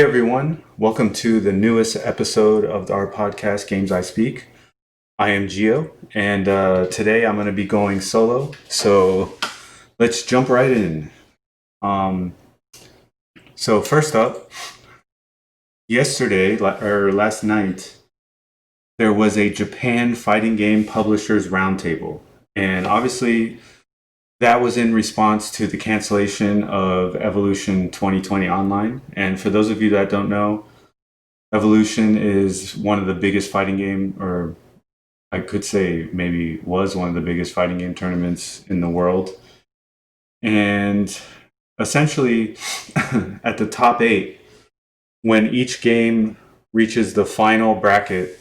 everyone. Welcome to the newest episode of our podcast, Games I Speak. I am Geo, and today I'm going to be going solo. So let's jump right in. So first up, last night, there was a Japan fighting game publishers roundtable. And obviously, that was in response to the cancellation of Evolution 2020 Online. And for those of you that don't know, Evolution is one of the biggest fighting game, or I could say maybe was one of the biggest fighting game tournaments in the world. And essentially, at the top 8, when each game reaches the final bracket,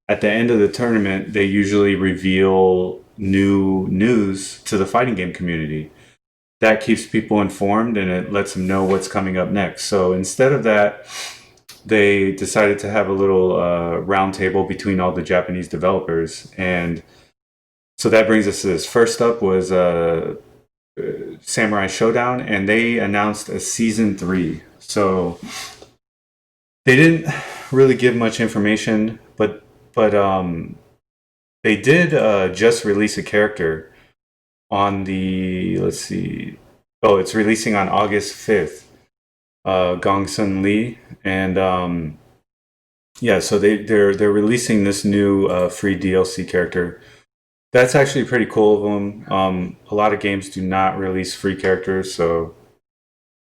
at the end of the tournament, they usually reveal new news to the fighting game community. That keeps people informed and it lets them know what's coming up next. So instead of that, they decided to have a little roundtable between all the Japanese developers. And so that brings us to this. First up was Samurai Showdown, and they announced a season 3. So they didn't really give much information, but they did just release a character on the, it's releasing on August 5th, Gongsun Lee. And so they're releasing this new free DLC character. That's actually pretty cool of them. A lot of games do not release free characters, so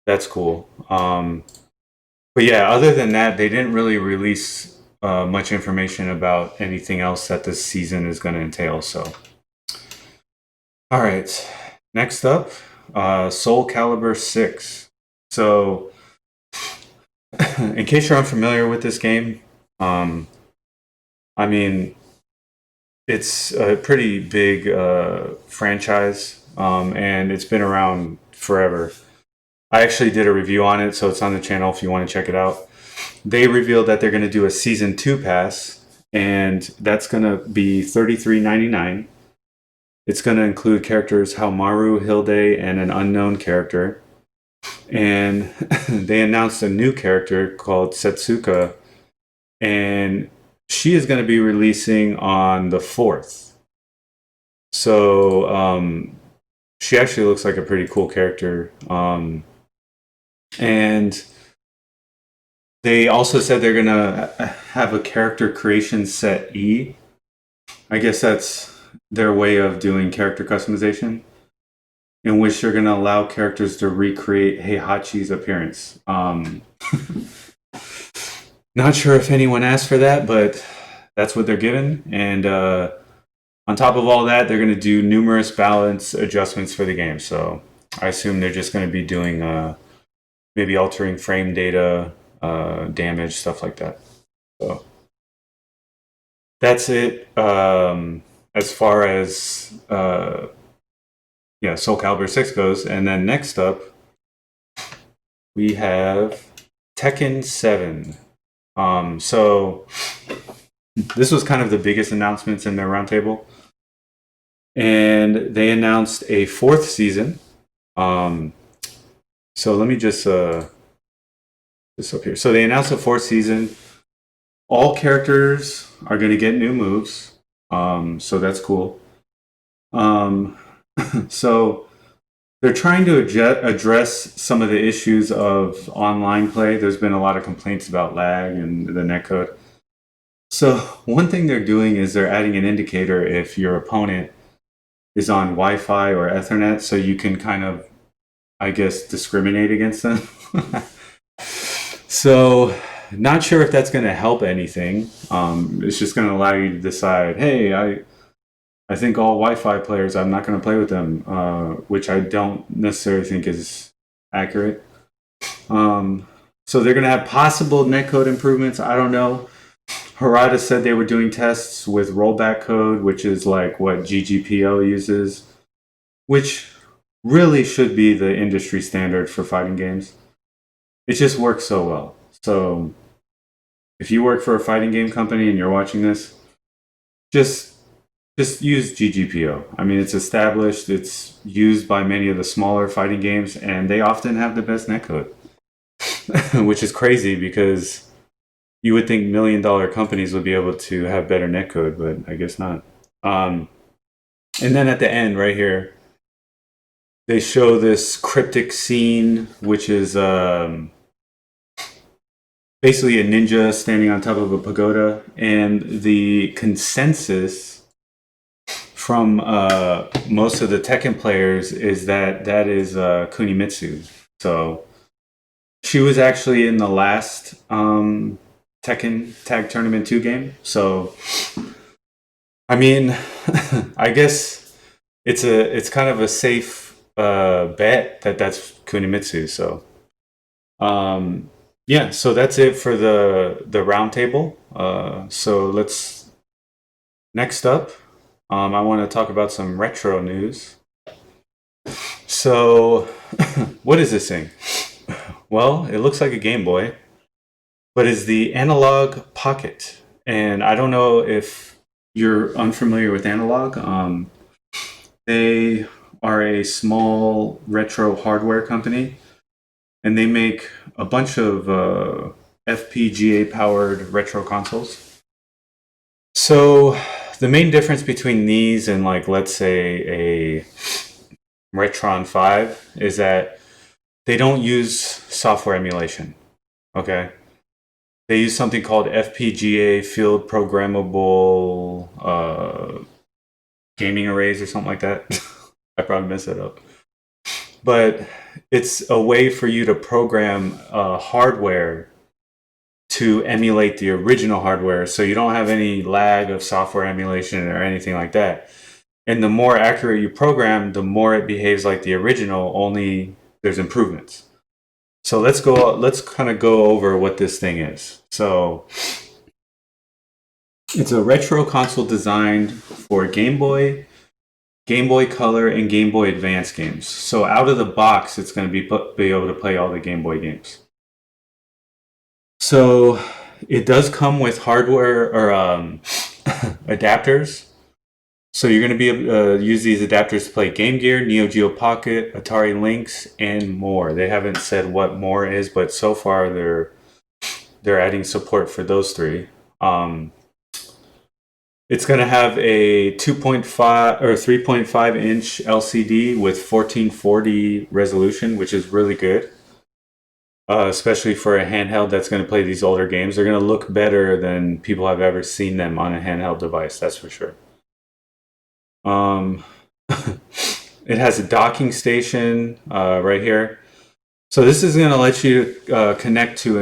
that's cool. But yeah, other than that, they didn't really release much information about anything else that this season is going to entail. So, all right. Next up, Soul Calibur VI. So, in case you're unfamiliar with this game, it's a pretty big franchise, and it's been around forever. I actually did a review on it, so it's on the channel if you want to check it out. They revealed that they're going to do a Season 2 pass, and that's going to be $33.99. It's going to include characters Haomaru, Hilde, and an unknown character. And they announced a new character called Setsuka, and she is going to be releasing on the 4th. So she actually looks like a pretty cool character. And they also said they're going to have a character creation set E. I guess that's their way of doing character customization, in which they're going to allow characters to recreate Heihachi's appearance. Not sure if anyone asked for that, but that's what they're given. And on top of all that, they're going to do numerous balance adjustments for the game. So I assume they're just going to be doing maybe altering frame data, damage, stuff like that. So that's it as far as Soul Calibur 6 goes. And then next up, we have Tekken VII. So this was kind of the biggest announcements in their roundtable. And they announced a 4th season. So let me just this up here. So they announced a 4th season. All characters are going to get new moves. So that's cool. So they're trying to address some of the issues of online play. There's been a lot of complaints about lag and the netcode. So one thing they're doing is they're adding an indicator if your opponent is on Wi-Fi or Ethernet, so you can kind of, I guess, discriminate against them. So not sure if that's going to help anything. It's just going to allow you to decide, hey, I think all Wi-Fi players, I'm not going to play with them, which I don't necessarily think is accurate. So they're going to have possible netcode improvements. I don't know. Harada said they were doing tests with rollback code, which is like what GGPO uses, which really should be the industry standard for fighting games. It just works so well. So if you work for a fighting game company and you're watching this, just use GGPO. I mean, it's established, it's used by many of the smaller fighting games, and they often have the best netcode. which is crazy because you would think $1 million companies would be able to have better netcode, but I guess not. Um, and then at the end, right here, they show this cryptic scene, which is basically a ninja standing on top of a pagoda, and the consensus from most of the Tekken players is that that is Kunimitsu. So she was actually in the last Tekken Tag Tournament 2 game. So I mean, I guess it's kind of a safe bet that that's Kunimitsu. So yeah, so that's it for the roundtable. So let's next up. I want to talk about some retro news. So, what is this thing? Well, it looks like a Game Boy, but it's the Analogue Pocket. And I don't know if you're unfamiliar with Analogue. They are a small retro hardware company, and they make a bunch of FPGA powered retro consoles. So, the main difference between these and, like, let's say a Retron 5 is that they don't use software emulation. Okay? They use something called FPGA, field programmable gaming arrays or something like that. I probably messed that up. But it's a way for you to program hardware to emulate the original hardware, so you don't have any lag of software emulation or anything like that. And the more accurate you program, the more it behaves like the original, only there's improvements. So let's kind of go over what this thing is. So it's a retro console designed for Game Boy, Game Boy Color, and Game Boy Advance games. So out of the box, it's going to be able to play all the Game Boy games. So it does come with hardware or adapters. So you're going to be able to use these adapters to play Game Gear, Neo Geo Pocket, Atari Lynx, and more. They haven't said what more is, but so far they're adding support for those three. It's going to have a 2.5 or 3.5 inch LCD with 1440 resolution, which is really good. Especially for a handheld that's going to play these older games. They're going to look better than people have ever seen them on a handheld device, that's for sure. It has a docking station right here. So this is going to let you connect to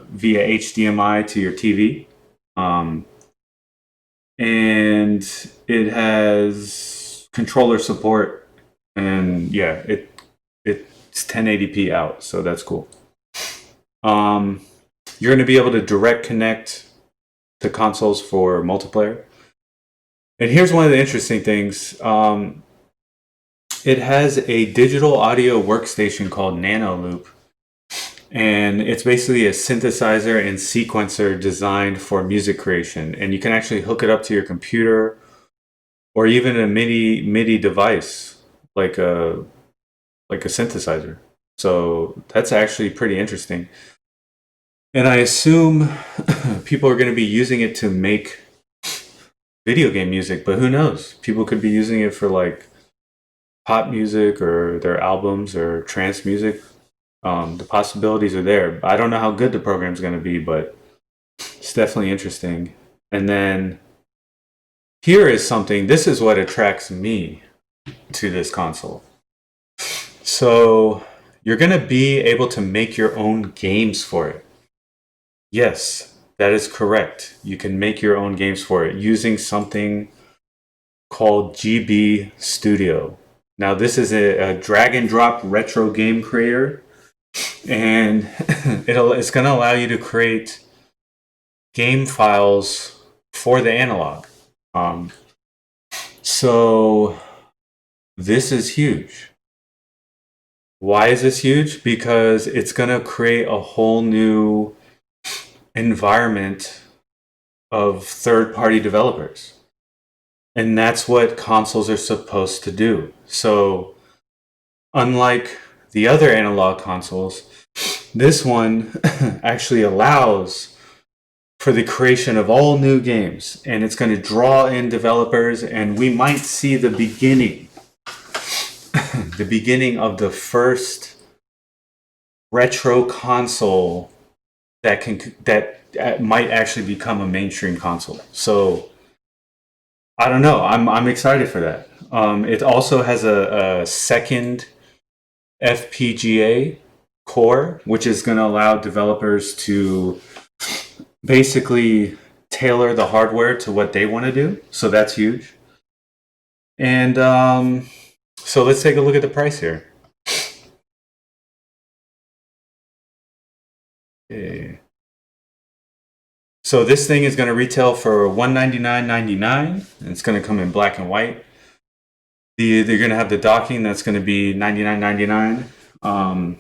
via HDMI to your TV. And it has controller support. And yeah, it's 1080p out, so that's cool. You're going to be able to direct connect to consoles for multiplayer. And here's one of the interesting things. It has a digital audio workstation called Nano Loop. And it's basically a synthesizer and sequencer designed for music creation. And you can actually hook it up to your computer or even a MIDI device like a synthesizer. So that's actually pretty interesting. And I assume people are going to be using it to make video game music, but who knows? People could be using it for like pop music or their albums or trance music. The possibilities are there. I don't know how good the program's going to be, but it's definitely interesting. And then here is something, this is what attracts me to this console. So you're going to be able to make your own games for it. Yes, that is correct. You can make your own games for it using something called GB Studio. Now, this is a drag and drop retro game creator, and it's going to allow you to create game files for the analog. So this is huge. Why is this huge? Because it's going to create a whole new environment of third-party developers. And that's what consoles are supposed to do. So unlike the other analog consoles, This one actually allows for the creation of all new games, and it's going to draw in developers, and we might see the beginning the beginning of the first retro console that might actually become a mainstream console. So I don't know. I'm excited for that. It also has a second FPGA core, which is going to allow developers to basically tailor the hardware to what they want to do. So that's huge. And so let's take a look at the price here. Okay. So this thing is going to retail for $199.99. It's going to come in black and white. They're going to have the docking that's going to be $99.99. And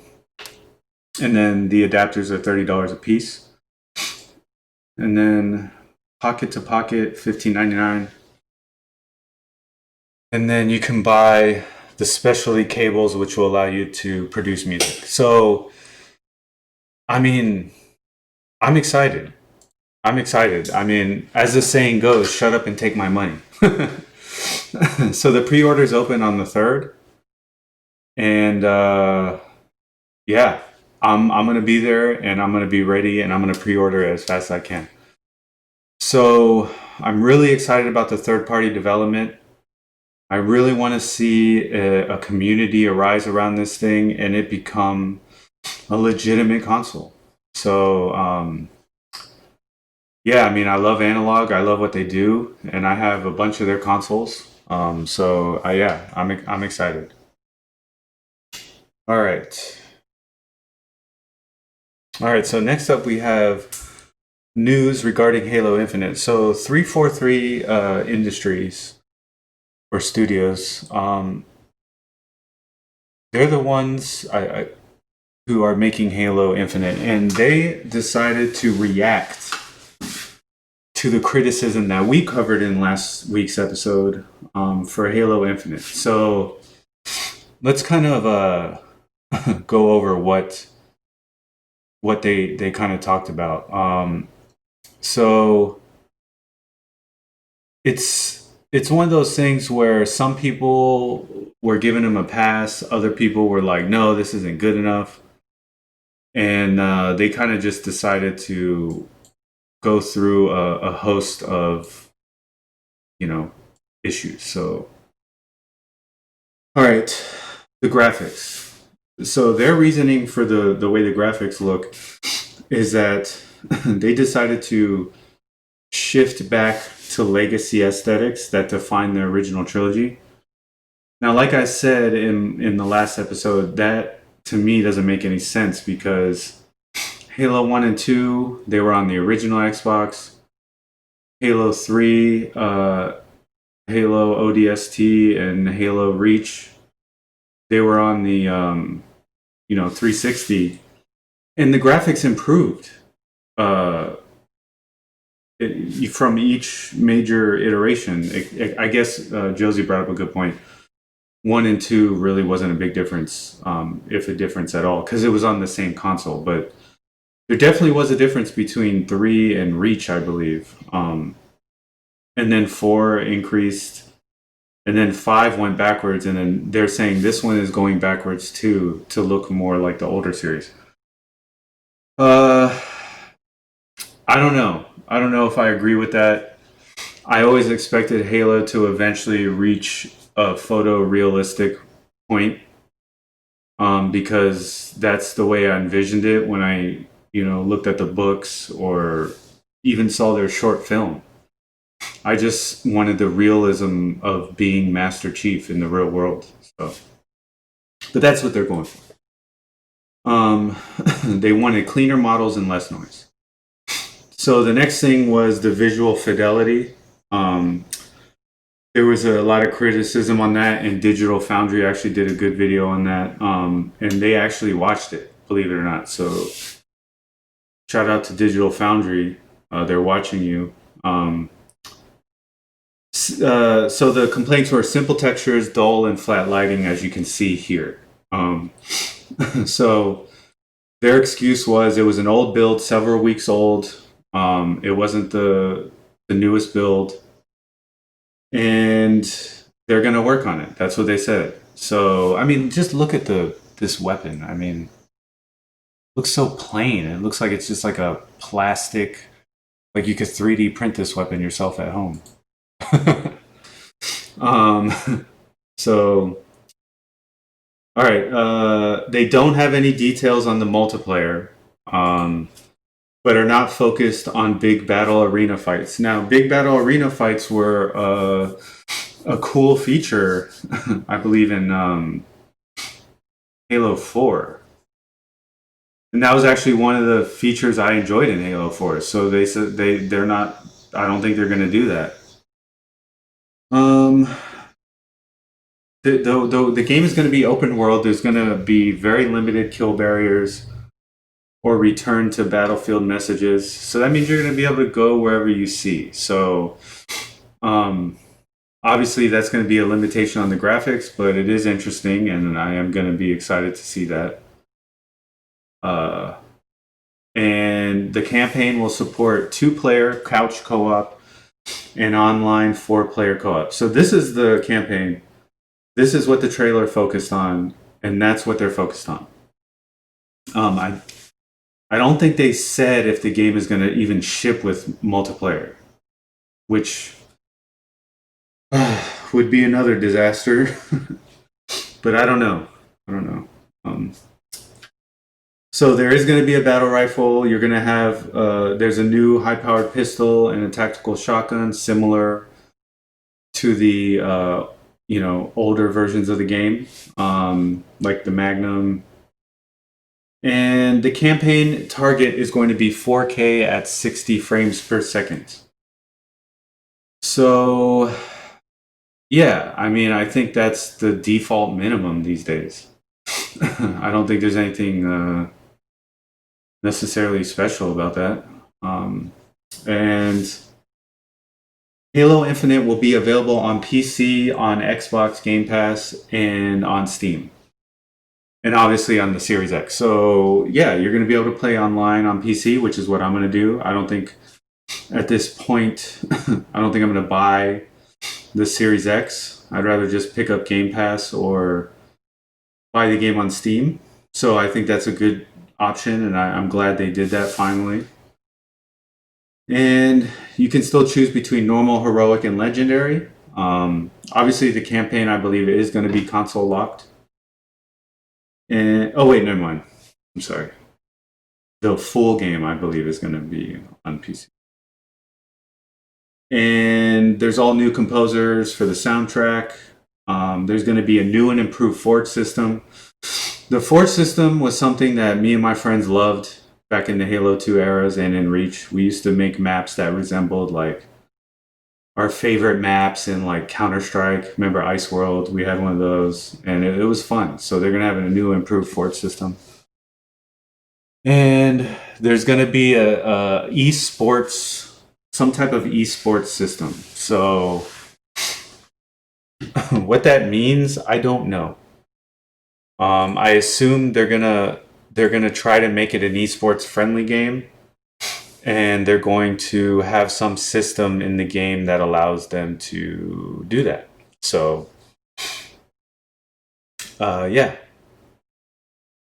then the adapters are $30 a piece. And then pocket to pocket, $15.99. And then you can buy the specialty cables, which will allow you to produce music. So, I mean, I'm excited. I'm excited. I mean, as the saying goes, shut up and take my money. So the pre-orders open on the 3rd. And yeah, I'm going to be there, and I'm going to be ready, and I'm going to pre-order as fast as I can. So I'm really excited about the third-party development. I really want to see a community arise around this thing and it become a legitimate console. So yeah, I mean, I love Analogue. I love what they do, and I have a bunch of their consoles. So yeah, I'm excited. All right. All right. So next up, we have news regarding Halo Infinite. So 343 Industries or Studios, they're the ones who are making Halo Infinite, and they decided to react to the criticism that we covered in last week's episode for Halo Infinite. So let's kind of go over what they kind of talked about. So it's one of those things where some people were giving him a pass, other people were like, no, this isn't good enough. And they kind of just decided to go through a host of, issues. So, all right, the graphics. So their reasoning for the way the graphics look is that they decided to shift back to legacy aesthetics that define the original trilogy. Now, like I said in the last episode, that to me doesn't make any sense because Halo 1 and 2, they were on the original Xbox. Halo 3, Halo ODST, and Halo Reach, they were on the 360, and the graphics improved from each major iteration. I guess Josie brought up a good point. 1 and 2 really wasn't a big difference, if a difference at all, because it was on the same console. But there definitely was a difference between 3 and Reach, I believe. And then 4 increased, and then 5 went backwards, and then they're saying this one is going backwards too, to look more like the older series. I don't know. I don't know if I agree with that. I always expected Halo to eventually reach a photorealistic point, because that's the way I envisioned it when I, looked at the books or even saw their short film. I just wanted the realism of being Master Chief in the real world. So, but that's what they're going for. They wanted cleaner models and less noise. So the next thing was the visual fidelity. There was a lot of criticism on that, and Digital Foundry actually did a good video on that, and they actually watched it, believe it or not. So shout out to Digital Foundry. They're watching you. So the complaints were simple textures, dull and flat lighting, as you can see here. So Their excuse was it was an old build, several weeks old. It wasn't the newest build, and they're gonna work on it. That's what they said. So I mean, just look at this weapon. I mean, it looks so plain. It looks like it's just like a plastic. Like you could 3D print this weapon yourself at home. um, so all right. They don't have any details on the multiplayer. But are not focused on big battle arena fights. Now, big battle arena fights were a cool feature, I believe, in Halo 4. And that was actually one of the features I enjoyed in Halo 4. So they said they're not, I don't think they're going to do that. The game is going to be open world. There's going to be very limited kill barriers or return to battlefield messages. So that means you're going to be able to go wherever you see. So obviously that's going to be a limitation on the graphics, but it is interesting, and I am going to be excited to see that. And the campaign will support 2-player couch co-op and online 4-player co-op. So this is the campaign. This is what the trailer focused on, and that's what they're focused on. I don't think they said if the game is going to even ship with multiplayer, which would be another disaster. But I don't know. So there is going to be a battle rifle. You're going to have there's a new high-powered pistol and a tactical shotgun similar to the older versions of the game, like the Magnum. And the campaign target is going to be 4K at 60 frames per second. So, yeah, I mean, I think that's the default minimum these days. I don't think there's anything necessarily special about that. And Halo Infinite will be available on PC, on Xbox Game Pass, and on Steam. And obviously on the Series X. So yeah, you're going to be able to play online on PC, which is what I'm going to do. I don't think at this point, I don't think I'm going to buy the Series X. I'd rather just pick up Game Pass or buy the game on Steam. So I think that's a good option, and I'm glad they did that finally. And you can still choose between normal, heroic, and legendary. Obviously, the campaign, I believe, is going to be console locked. And oh wait, never mind. I'm sorry. The full game, I believe, is going to be on PC. And there's all new composers for the soundtrack. There's going to be a new and improved Forge system. The Forge system was something that me and my friends loved back in the Halo 2 eras and in Reach. We used to make maps that resembled like our favorite maps in like Counter-Strike. Remember Ice World? We had one of those, and it was fun. So they're going to have a new improved Forge system. And there's going to be a esports, some type of esports system. So what that means, I don't know. I assume they're gonna try to make it an esports friendly game, and they're going to have some system in the game that allows them to do that. So, yeah.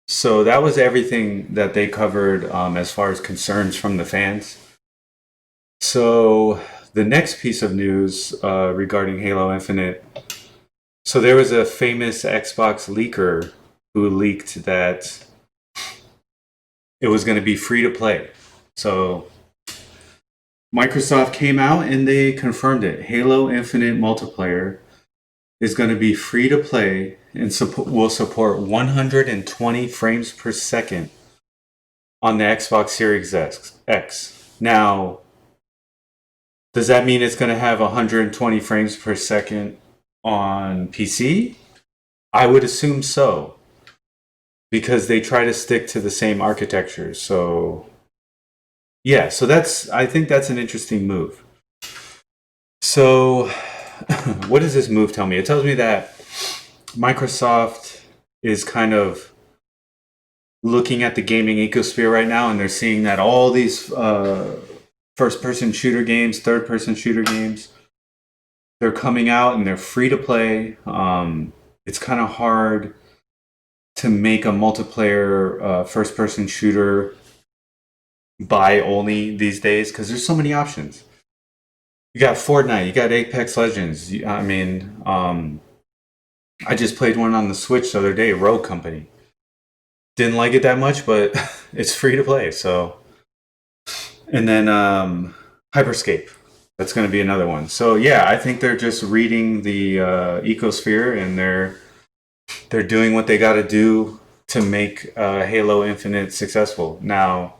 So that was everything that they covered as far as concerns from the fans. So the next piece of news regarding Halo Infinite. So there was a famous Xbox leaker who leaked that it was going to be free to play. So Microsoft came out and they confirmed it. Halo Infinite multiplayer is going to be free to play and will support 120 frames per second on the Xbox Series X. Now, does that mean it's going to have 120 frames per second on PC? I would assume so, because they try to stick to the same architecture. So yeah, so I think that's an interesting move. So what does this move tell me? It tells me that Microsoft is kind of looking at the gaming ecosphere right now, and they're seeing that all these first-person shooter games, third-person shooter games, they're coming out and they're free to play. It's kind of hard to make a multiplayer first-person shooter buy only these days because there's so many options. You got Fortnite, you got Apex Legends. I mean, I just played one on the Switch the other day, Rogue Company. Didn't like it that much, but it's free to play. So, and then Hyperscape. That's going to be another one. So yeah, I think they're just reading the ecosphere, and they're doing what they got to do to make Halo Infinite successful. Now,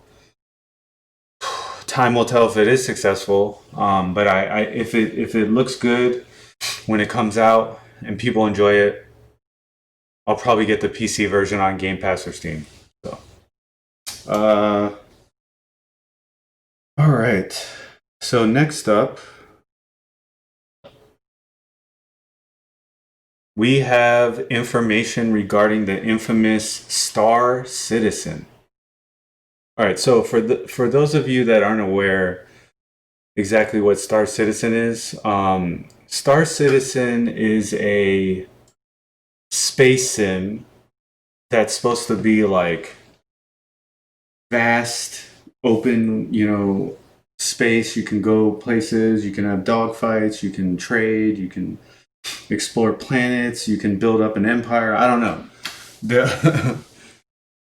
time will tell if it is successful. But if it looks good when it comes out and people enjoy it, I'll probably get the PC version on Game Pass or Steam. So, all right. So next up, we have information regarding the infamous Star Citizen. All right, so for those of you that aren't aware exactly what Star Citizen is, Star Citizen is a space sim that's supposed to be like vast, open, space. You can go places, you can have dogfights, you can trade, you can explore planets, you can build up an empire. I don't know.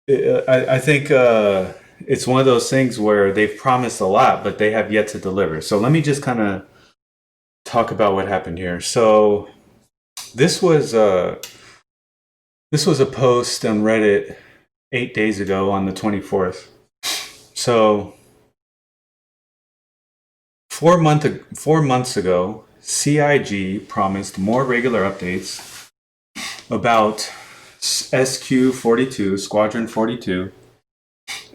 I think it's one of those things where they've promised a lot, but they have yet to deliver. So let me just kind of talk about what happened here. So this was a post on Reddit 8 days ago on the 24th. So 4 months ago, CIG promised more regular updates about SQ42, Squadron 42,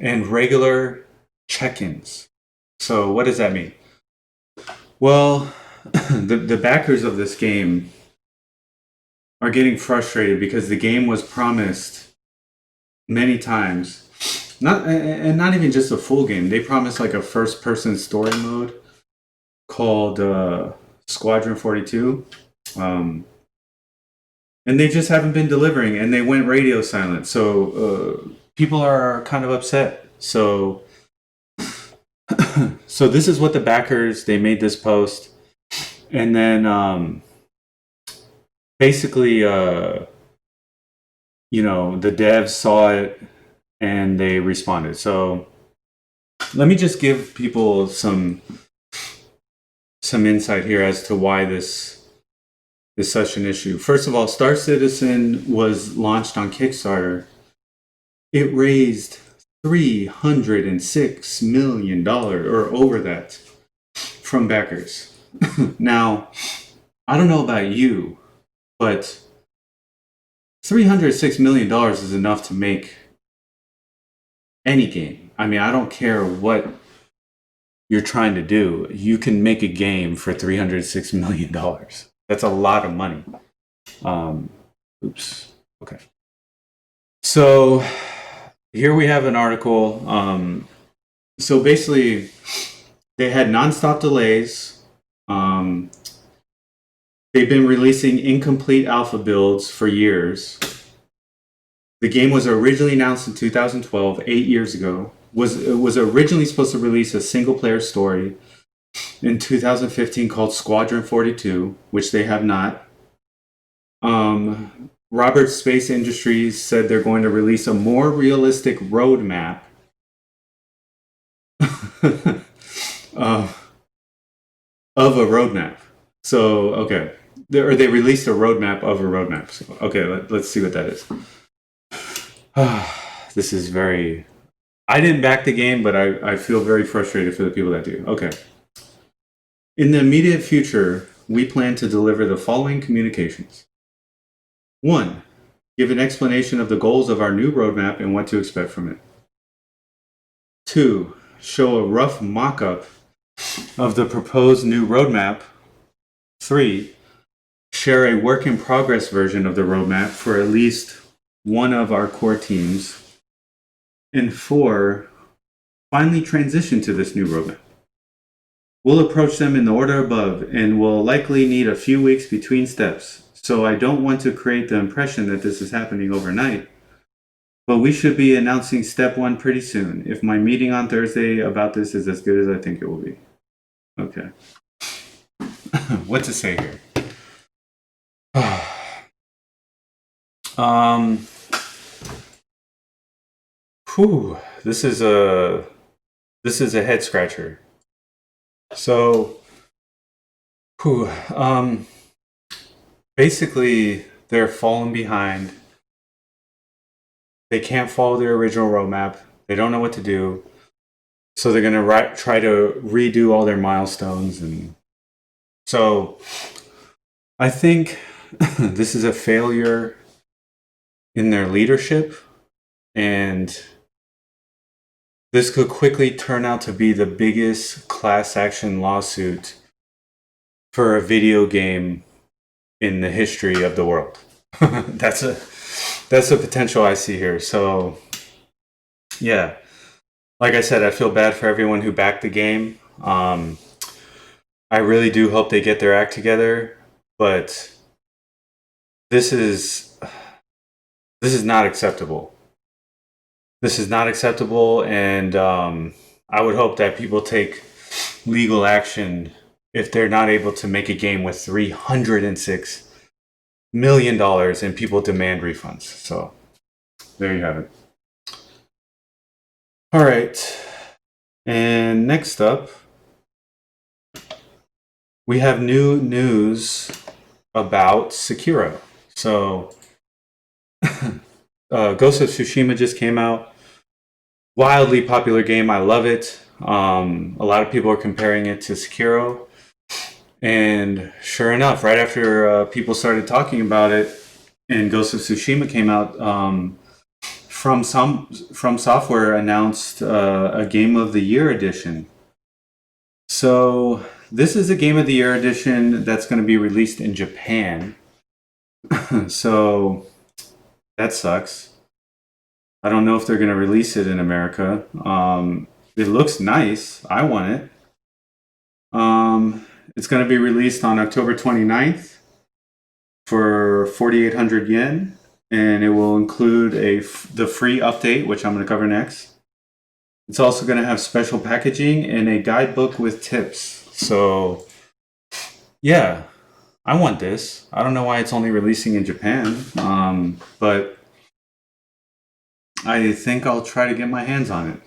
and regular check-ins. So what does that mean? Well, the backers of this game are getting frustrated because the game was promised many times. Not even just a full game. They promised like a first-person story mode called Squadron 42. And they just haven't been delivering, and they went radio silent. So people are kind of upset. So this is what the backers, they made this post. And then basically, the devs saw it and they responded. So let me just give people some insight here as to why this is such an issue. First of all, Star Citizen was launched on Kickstarter. It raised $306 million or over that from backers. Now, I don't know about you, but $306 million is enough to make any game. I mean, I don't care what you're trying to do. You can make a game for $306 million. That's a lot of money. Oops. Okay. So here we have an article. So basically, they had nonstop delays. They've been releasing incomplete alpha builds for years. The game was originally announced in 2012, 8 years ago. It was originally supposed to release a single-player story in 2015 called Squadron 42, which they have not. Roberts Space Industries said they're going to release a more realistic roadmap of a roadmap. So, okay. They released a roadmap of a roadmap. So, okay, let's see what that is. This is very... I didn't back the game, but I feel very frustrated for the people that do. Okay. In the immediate future, we plan to deliver the following communications. 1. Give an explanation of the goals of our new roadmap and what to expect from it. 2. Show a rough mock-up of the proposed new roadmap. 3. Share a work-in-progress version of the roadmap for at least one of our core teams. and 4 finally transition to this new roadmap. We'll approach them in the order above and will likely need a few weeks between steps, so I don't want to create the impression that this is happening overnight. But we should be announcing step 1 pretty soon, if my meeting on Thursday about this is as good as I think it will be. Okay. What to say here? This is a head scratcher. So, basically, they're falling behind. They can't follow their original roadmap. They don't know what to do. So they're going to try to redo all their milestones. And so I think this is a failure in their leadership. And this could quickly turn out to be the biggest class action lawsuit for a video game in the history of the world. That's a potential I see here. So, yeah, like I said, I feel bad for everyone who backed the game. I really do hope they get their act together, but this is not acceptable. This is not acceptable, and I would hope that people take legal action if they're not able to make a game with $306 million and people demand refunds. So there you have it. All right, and next up, we have new news about Sekiro. So Ghost of Tsushima just came out. Wildly popular game. I love it. A lot of people are comparing it to Sekiro. And sure enough, right after people started talking about it and Ghost of Tsushima came out, From Software announced a Game of the Year edition. So this is a Game of the Year edition that's going to be released in Japan. So that sucks. I don't know if they're going to release it in America. It looks nice. I want it. It's going to be released on October 29th for 4,800 yen. And it will include the free update, which I'm going to cover next. It's also going to have special packaging and a guidebook with tips. So, yeah, I want this. I don't know why it's only releasing in Japan, but I think I'll try to get my hands on it.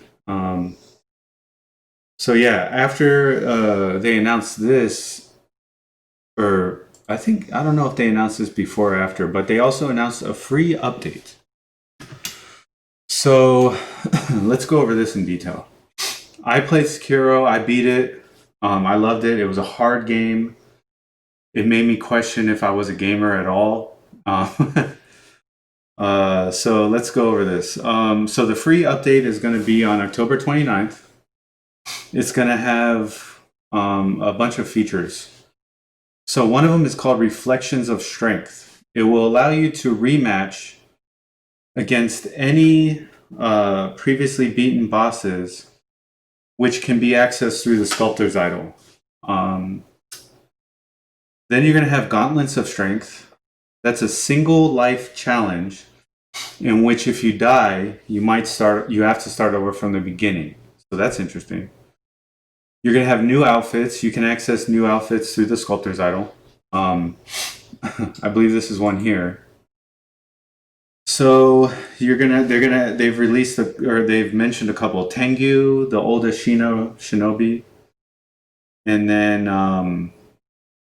So yeah, after they announced this, or I don't know if they announced this before or after, but they also announced a free update. So let's go over this in detail. I played Sekiro. I beat it. I loved it. It was a hard game. It made me question if I was a gamer at all. So let's go over this. So the free update is going to be on October 29th. It's going to have a bunch of features. So one of them is called Reflections of Strength. It will allow you to rematch against any previously beaten bosses, which can be accessed through the Sculptor's Idol. Then you're going to have Gauntlets of Strength. That's a single life challenge in which if you die, you have to start over from the beginning. So that's interesting. You're going to have new outfits. You can access new outfits through the Sculptor's Idol. I believe this is one here. So they've released they've mentioned a couple: Tengu, the oldest shinobi, and then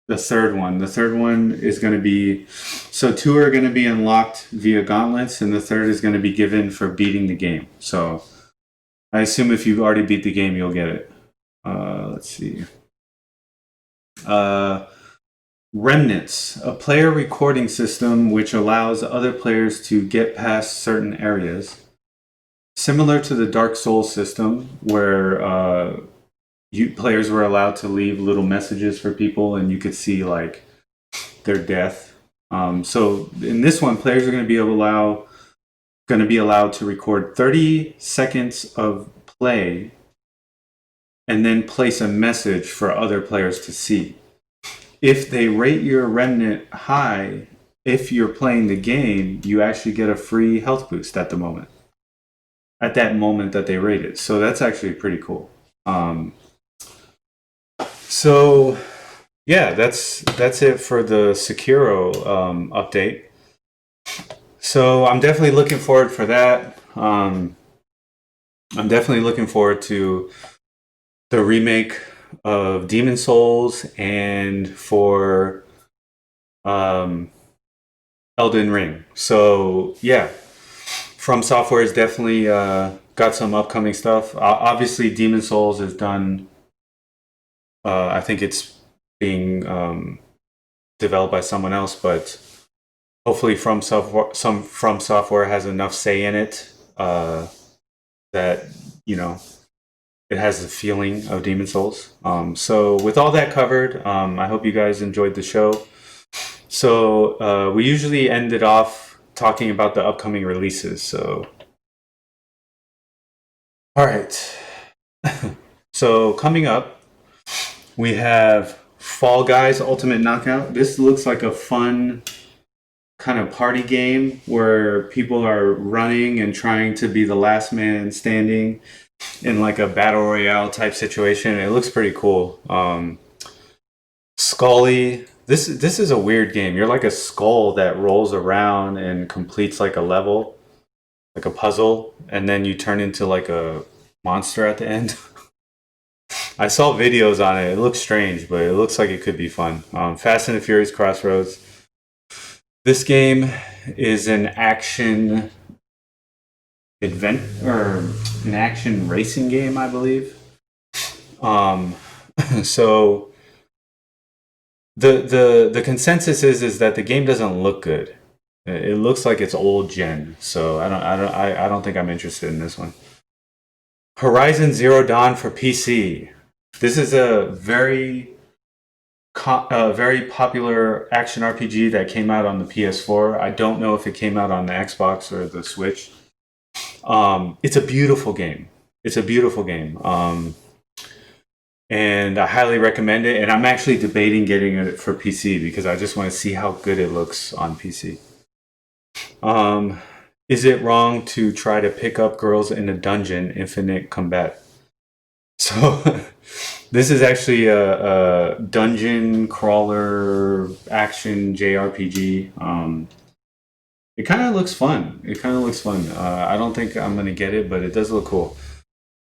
the third one. The third one is going to be, so 2 are going to be unlocked via gauntlets, and the third is going to be given for beating the game. So I assume if you already beat the game, you'll get it. Let's see. Remnants, a player recording system which allows other players to get past certain areas. Similar to the Dark Souls system, where players were allowed to leave little messages for people and you could see like their death. So in this one, players are going to be able to allow going to be allowed to record 30 seconds of play and then place a message for other players to see. If they rate your remnant high, if you're playing the game, you actually get a free health boost at that moment that they rate it. So that's actually pretty cool. So yeah, that's it for the Sekiro update. So I'm definitely looking forward for that. I'm definitely looking forward to the remake of Demon Souls and for Elden Ring. So yeah, From Software has definitely got some upcoming stuff. Obviously, Demon Souls is done. I think it's being developed by someone else, but hopefully From Software has enough say in it that, you know, it has the feeling of Demon Souls. So with all that covered, I hope you guys enjoyed the show. So we usually end it off talking about the upcoming releases. So, all right. So coming up, we have Fall Guys Ultimate Knockout. This looks like a fun kind of party game where people are running and trying to be the last man standing in like a battle royale type situation. It looks pretty cool. Scully. This is a weird game. You're like a skull that rolls around and completes like a level, like a puzzle, and then you turn into like a monster at the end. I saw videos on it. It looks strange, but it looks like it could be fun. Fast and the Furious Crossroads. This game is an action an action racing game, I believe. So the consensus is that the game doesn't look good. It looks like it's old gen. So I don't think I'm interested in this one. Horizon Zero Dawn for PC. This is a very popular action RPG that came out on the PS4. I don't know if it came out on the Xbox or the Switch. It's a beautiful game. And I highly recommend it. And I'm actually debating getting it for PC because I just want to see how good it looks on PC. Is it wrong to try to pick up girls in a dungeon? Infinite Combat. So this is actually a dungeon crawler action JRPG. It kind of looks fun. I don't think I'm going to get it, but it does look cool.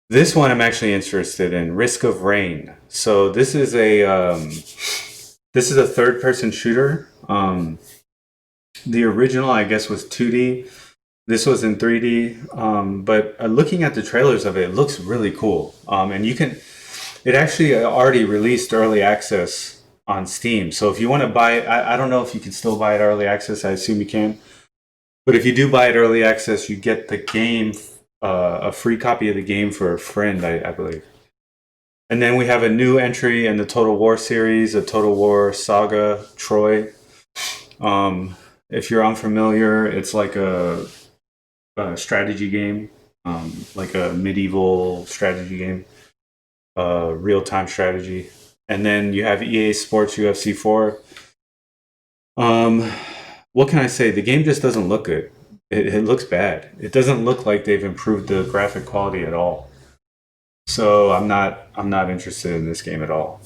This one I'm actually interested in, Risk of Rain. So this is a third-person shooter. The original, I guess, was 2D. This was in 3D. But looking at the trailers of it, it looks really cool. And it actually already released early access on Steam. So if you want to buy it, I don't know if you can still buy it early access. I assume you can. But if you do buy it early access, you get the game, a free copy of the game for a friend, I believe. And then we have a new entry in the Total War series, a Total War Saga Troy. If you're unfamiliar, it's like a strategy game, like a medieval strategy game, real-time strategy. And then you have EA Sports UFC 4. What can I say? The game just doesn't look good. It looks bad. It doesn't look like they've improved the graphic quality at all. So I'm not interested in this game at all.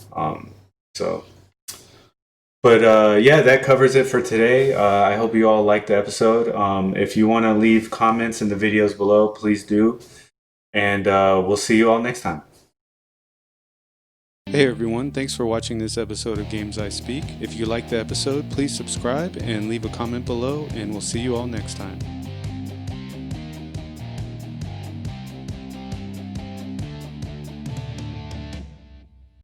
Yeah, that covers it for today. I hope you all liked the episode. If you want to leave comments in the videos below, please do. And we'll see you all next time. Hey everyone, thanks for watching this episode of Games I Speak. If you liked the episode, please subscribe and leave a comment below, and we'll see you all next time.